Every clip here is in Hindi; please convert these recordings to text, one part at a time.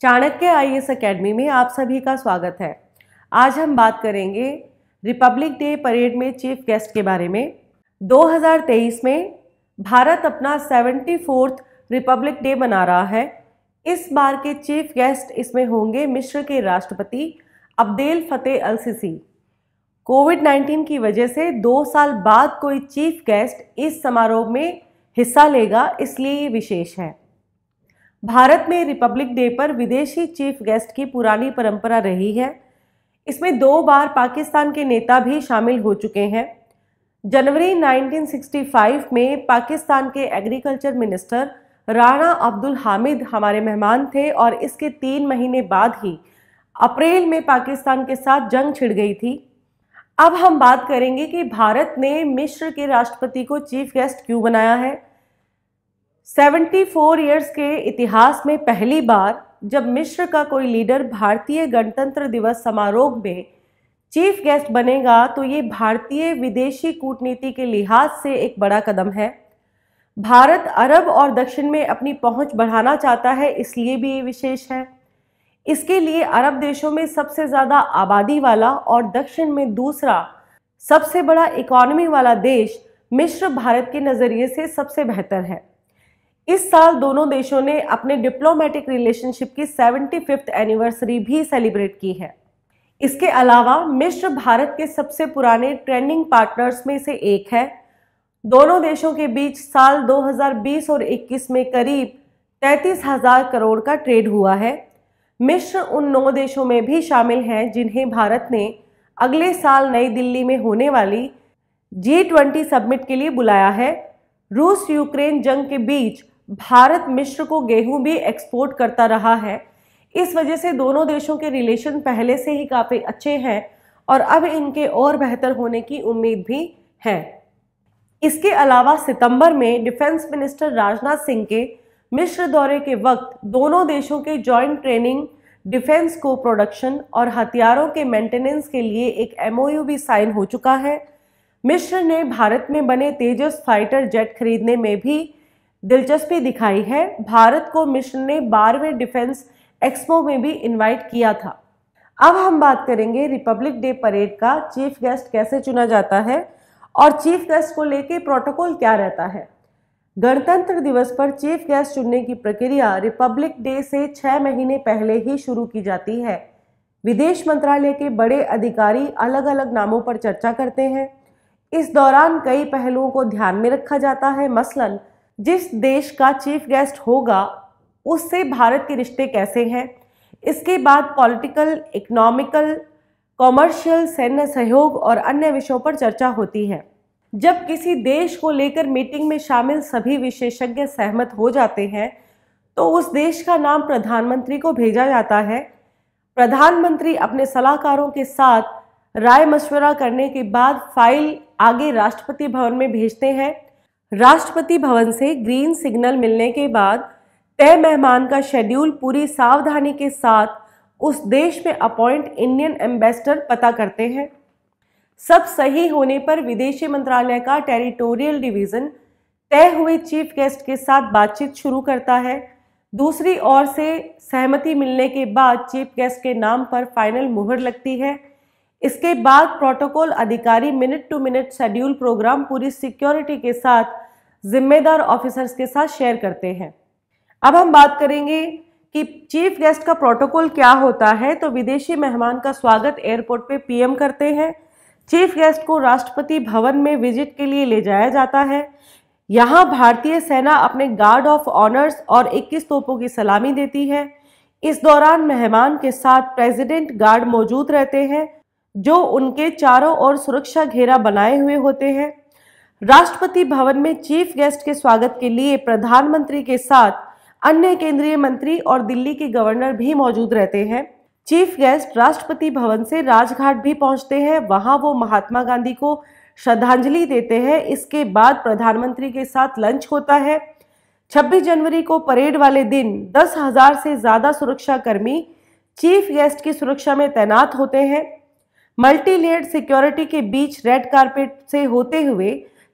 चाणक्य आईएएस एकेडमी में आप सभी का स्वागत है। आज हम बात करेंगे रिपब्लिक डे परेड में चीफ गेस्ट के बारे में। 2023 में भारत अपना 74th रिपब्लिक डे मना रहा है। इस बार के चीफ गेस्ट इसमें होंगे मिस्र के राष्ट्रपति अब्देल फतेह अल सीसी। कोविड-19 की वजह से 2 साल बाद कोई चीफ गेस्ट इस समारोह में हिस्सा लेगा, इसलिए ये विशेष है। भारत में रिपब्लिक डे पर विदेशी चीफ गेस्ट की पुरानी परंपरा रही है। इसमें 2 बार पाकिस्तान के नेता भी शामिल हो चुके हैं। जनवरी 1965 में पाकिस्तान के एग्रीकल्चर मिनिस्टर राणा अब्दुल हामिद हमारे मेहमान थे और इसके 3 महीने बाद ही अप्रैल में पाकिस्तान के साथ जंग छिड़ गई थी। अब हम बात करेंगे कि भारत ने मिस्र के राष्ट्रपति को चीफ गेस्ट क्यों बनाया है। 74 इयर्स के इतिहास में पहली बार जब मिस्र का कोई लीडर भारतीय गणतंत्र दिवस समारोह में चीफ गेस्ट बनेगा तो ये भारतीय विदेशी कूटनीति के लिहाज से एक बड़ा कदम है। भारत अरब और दक्षिण में अपनी पहुंच बढ़ाना चाहता है, इसलिए भी ये विशेष है। इसके लिए अरब देशों में सबसे ज़्यादा आबादी वाला और दक्षिण में दूसरा सबसे बड़ा इकॉनमी वाला देश मिस्र भारत के नज़रिए से सबसे बेहतर है। इस साल दोनों देशों ने अपने डिप्लोमेटिक रिलेशनशिप की 75th एनिवर्सरी भी सेलिब्रेट की है। इसके अलावा मिस्र भारत के सबसे पुराने ट्रेडिंग पार्टनर्स में से एक है। दोनों देशों के बीच साल 2020 और 21 में करीब 33,000 करोड़ का ट्रेड हुआ है। मिस्र उन 9 देशों में भी शामिल हैं जिन्हें भारत ने अगले साल नई दिल्ली में होने वाली G20 समिट के लिए बुलाया है। रूस यूक्रेन जंग के बीच भारत मिस्र को गेहूं भी एक्सपोर्ट करता रहा है। इस वजह से दोनों देशों के रिलेशन पहले से ही काफ़ी अच्छे हैं और अब इनके और बेहतर होने की उम्मीद भी है। इसके अलावा सितंबर में डिफेंस मिनिस्टर राजनाथ सिंह के मिस्र दौरे के वक्त दोनों देशों के जॉइंट ट्रेनिंग, डिफेंस को प्रोडक्शन और हथियारों के मेंटेनेंस के लिए एक MOU भी साइन हो चुका है। मिस्र ने भारत में बने तेजस फाइटर जेट खरीदने में भी दिलचस्पी दिखाई है। भारत को मिस्र ने 12वें डिफेंस एक्सपो में भी इनवाइट किया था। अब हम बात करेंगे रिपब्लिक डे परेड का चीफ गेस्ट कैसे चुना जाता है और चीफ गेस्ट को लेके प्रोटोकॉल क्या रहता है। गणतंत्र दिवस पर चीफ गेस्ट चुनने की प्रक्रिया रिपब्लिक डे से 6 महीने पहले ही शुरू की जाती है। विदेश मंत्रालय के बड़े अधिकारी अलग अलग नामों पर चर्चा करते हैं। इस दौरान कई पहलुओं को ध्यान में रखा जाता है, मसलन जिस देश का चीफ गेस्ट होगा उससे भारत के रिश्ते कैसे हैं। इसके बाद पॉलिटिकल, इकोनॉमिकल, कॉमर्शियल, सैन्य सहयोग और अन्य विषयों पर चर्चा होती है। जब किसी देश को लेकर मीटिंग में शामिल सभी विशेषज्ञ सहमत हो जाते हैं तो उस देश का नाम प्रधानमंत्री को भेजा जाता है। प्रधानमंत्री अपने सलाहकारों के साथ राय मशवरा करने के बाद फाइल आगे राष्ट्रपति भवन में भेजते हैं। राष्ट्रपति भवन से ग्रीन सिग्नल मिलने के बाद तय मेहमान का शेड्यूल पूरी सावधानी के साथ उस देश में अपॉइंट इंडियन एम्बेसडर पता करते हैं। सब सही होने पर विदेशी मंत्रालय का टेरिटोरियल डिवीजन तय हुए चीफ गेस्ट के साथ बातचीत शुरू करता है। दूसरी ओर से सहमति मिलने के बाद चीफ गेस्ट के नाम पर फाइनल मुहर लगती है। इसके बाद प्रोटोकॉल अधिकारी minute to minute schedule programme पूरी सिक्योरिटी के साथ जिम्मेदार ऑफिसर्स के साथ शेयर करते हैं। अब हम बात करेंगे कि चीफ गेस्ट का प्रोटोकॉल क्या होता है। तो विदेशी मेहमान का स्वागत एयरपोर्ट पे PM करते हैं। चीफ गेस्ट को राष्ट्रपति भवन में विजिट के लिए ले जाया जाता है। यहाँ भारतीय सेना अपने गार्ड ऑफ ऑनर्स और 21 तोपों की सलामी देती है। इस दौरान मेहमान के साथ प्रेसिडेंट गार्ड मौजूद रहते हैं जो उनके चारों ओर सुरक्षा घेरा बनाए हुए होते हैं। राष्ट्रपति भवन में चीफ गेस्ट के स्वागत के लिए प्रधानमंत्री के साथ अन्य केंद्रीय मंत्री और दिल्ली के गवर्नर भी मौजूद रहते हैं। चीफ गेस्ट राष्ट्रपति भवन से राजघाट भी पहुंचते हैं। वहां वो महात्मा गांधी को श्रद्धांजलि देते हैं। इसके बाद प्रधानमंत्री के साथ लंच होता है। 26 जनवरी को परेड वाले दिन 10,000 से ज़्यादा सुरक्षा कर्मी चीफ गेस्ट की सुरक्षा में तैनात होते हैं। मल्टी लेयर्ड सिक्योरिटी के बीच रेड कारपेट से होते हुए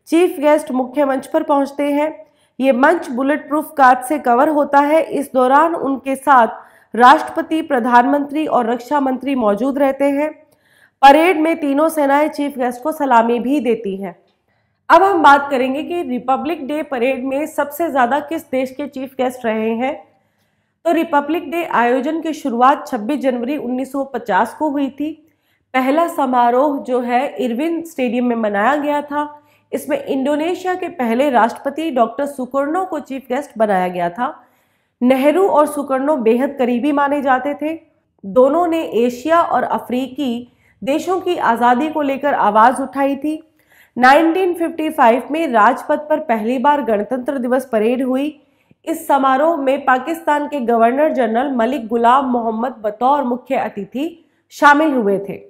चीफ गेस्ट मुख्य मंच पर पहुंचते हैं। ये मंच बुलेट प्रूफ कांच से कवर होता है। इस दौरान उनके साथ राष्ट्रपति, प्रधानमंत्री और रक्षा मंत्री मौजूद रहते हैं। परेड में तीनों सेनाएं चीफ गेस्ट को सलामी भी देती हैं। अब हम बात करेंगे कि रिपब्लिक डे परेड में सबसे ज़्यादा किस देश के चीफ गेस्ट रहे हैं। तो रिपब्लिक डे आयोजन की शुरुआत 26 जनवरी 1950 को हुई थी। पहला समारोह जो है इरविन स्टेडियम में मनाया गया था। इसमें इंडोनेशिया के पहले राष्ट्रपति डॉक्टर सुकर्णो को चीफ गेस्ट बनाया गया था। नेहरू और सुकर्णो बेहद करीबी माने जाते थे। दोनों ने एशिया और अफ्रीकी देशों की आज़ादी को लेकर आवाज़ उठाई थी। 1955 में राजपथ पर पहली बार गणतंत्र दिवस परेड हुई। इस समारोह में पाकिस्तान के गवर्नर जनरल मलिक गुलाम मोहम्मद बतौर मुख्य अतिथि शामिल हुए थे।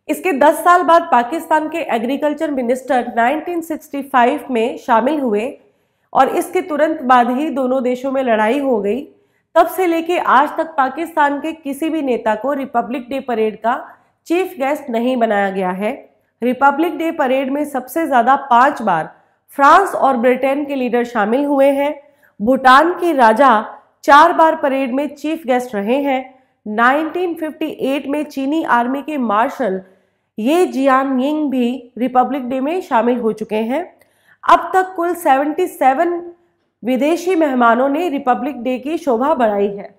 इसके 10 साल बाद पाकिस्तान के एग्रीकल्चर मिनिस्टर 1965 में शामिल हुए और इसके तुरंत बाद ही दोनों देशों में लड़ाई हो गई। तब से लेके आज तक पाकिस्तान के किसी भी नेता को रिपब्लिक डे परेड का चीफ गेस्ट नहीं बनाया गया है। रिपब्लिक डे परेड में सबसे ज़्यादा 5 बार फ्रांस और ब्रिटेन के लीडर शामिल हुए हैं। भूटान के राजा 4 बार परेड में चीफ गेस्ट रहे हैं। 1958 में चीनी आर्मी के मार्शल ये जियानयिंग भी रिपब्लिक डे में शामिल हो चुके हैं। अब तक कुल 77 विदेशी मेहमानों ने रिपब्लिक डे की शोभा बढ़ाई है।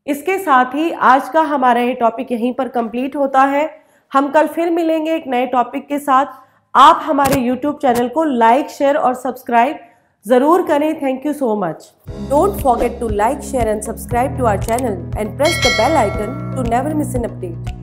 इसके साथ ही आज का हमारा ये टॉपिक यहीं पर कंप्लीट होता है। हम कल फिर मिलेंगे एक नए टॉपिक के साथ। आप हमारे YouTube चैनल को लाइक, शेयर और सब्सक्राइब जरूर करें। Thank you so much. Don't forget to like, share and subscribe to our channel and press the bell icon to never miss an update.